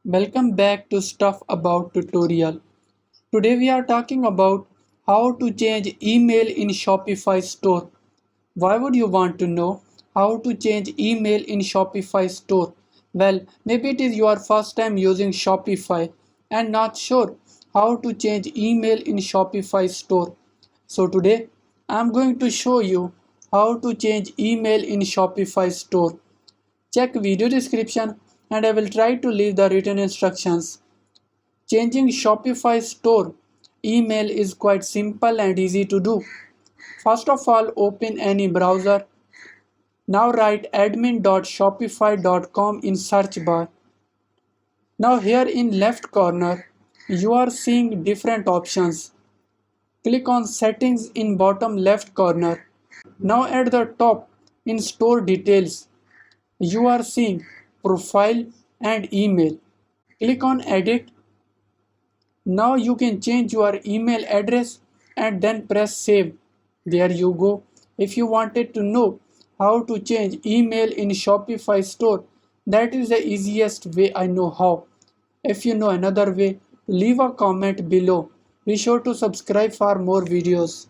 Welcome back to Stuff About tutorial. Today we are talking about how to change email in Shopify store. Why would you want to know how to change email in Shopify store? Well, maybe it is your first time using Shopify and not sure how to change email in Shopify store. So today I'm going to show you how to change email in Shopify store. Check video description and I will try to leave the written instructions. Changing Shopify store email is quite simple and easy to do. First of all, open any browser. Now write admin.shopify.com in search bar. Now here in left corner, you are seeing different options. Click on settings in bottom left corner. Now at the top in store details, you are seeing profile and email. Click on edit. Now you can change your email address and then press save. There you go. If you wanted to know how to change email in Shopify store, that is the easiest way I know how. If you know another way, leave a comment below. Be sure to subscribe for more videos.